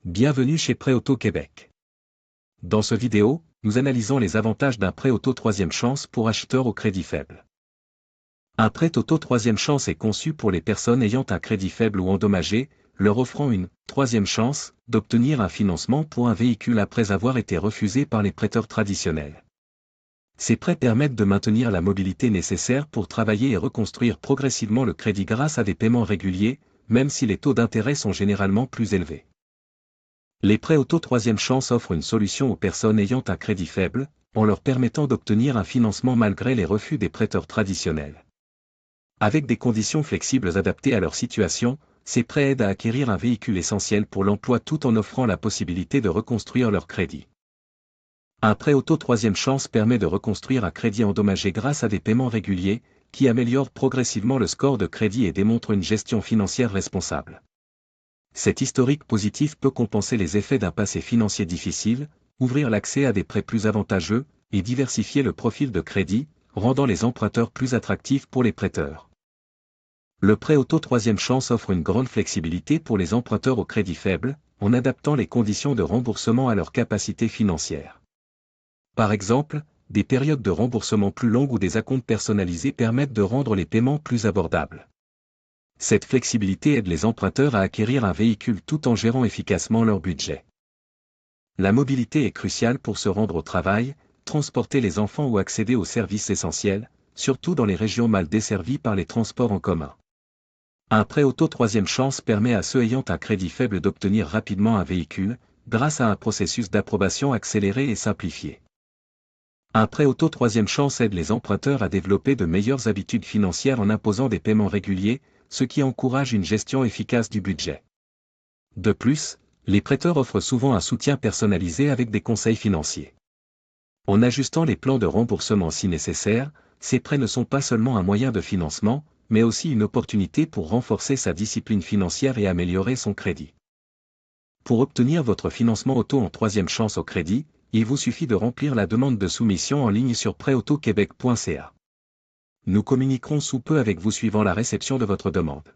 Bienvenue chez Prêt Auto Québec. Dans ce vidéo, nous analysons les avantages d'un prêt auto troisième chance pour acheteurs au crédit faible. Un prêt auto troisième chance est conçu pour les personnes ayant un crédit faible ou endommagé, leur offrant une troisième chance d'obtenir un financement pour un véhicule après avoir été refusé par les prêteurs traditionnels. Ces prêts permettent de maintenir la mobilité nécessaire pour travailler et reconstruire progressivement le crédit grâce à des paiements réguliers, même si les taux d'intérêt sont généralement plus élevés. Les prêts auto troisième chance offrent une solution aux personnes ayant un crédit faible, en leur permettant d'obtenir un financement malgré les refus des prêteurs traditionnels. Avec des conditions flexibles adaptées à leur situation, ces prêts aident à acquérir un véhicule essentiel pour l'emploi tout en offrant la possibilité de reconstruire leur crédit. Un prêt auto troisième chance permet de reconstruire un crédit endommagé grâce à des paiements réguliers, qui améliorent progressivement le score de crédit et démontrent une gestion financière responsable. Cet historique positif peut compenser les effets d'un passé financier difficile, ouvrir l'accès à des prêts plus avantageux, et diversifier le profil de crédit, rendant les emprunteurs plus attractifs pour les prêteurs. Le prêt auto troisième chance offre une grande flexibilité pour les emprunteurs au crédit faible, en adaptant les conditions de remboursement à leur capacité financière. Par exemple, des périodes de remboursement plus longues ou des acomptes personnalisés permettent de rendre les paiements plus abordables. Cette flexibilité aide les emprunteurs à acquérir un véhicule tout en gérant efficacement leur budget. La mobilité est cruciale pour se rendre au travail, transporter les enfants ou accéder aux services essentiels, surtout dans les régions mal desservies par les transports en commun. Un prêt auto troisième chance permet à ceux ayant un crédit faible d'obtenir rapidement un véhicule, grâce à un processus d'approbation accéléré et simplifié. Un prêt auto troisième chance aide les emprunteurs à développer de meilleures habitudes financières en imposant des paiements réguliers, ce qui encourage une gestion efficace du budget. De plus, les prêteurs offrent souvent un soutien personnalisé avec des conseils financiers. En ajustant les plans de remboursement si nécessaire, ces prêts ne sont pas seulement un moyen de financement, mais aussi une opportunité pour renforcer sa discipline financière et améliorer son crédit. Pour obtenir votre financement auto en troisième chance au crédit, il vous suffit de remplir la demande de soumission en ligne sur prêtautoquebec.ca. Nous communiquerons sous peu avec vous suivant la réception de votre demande.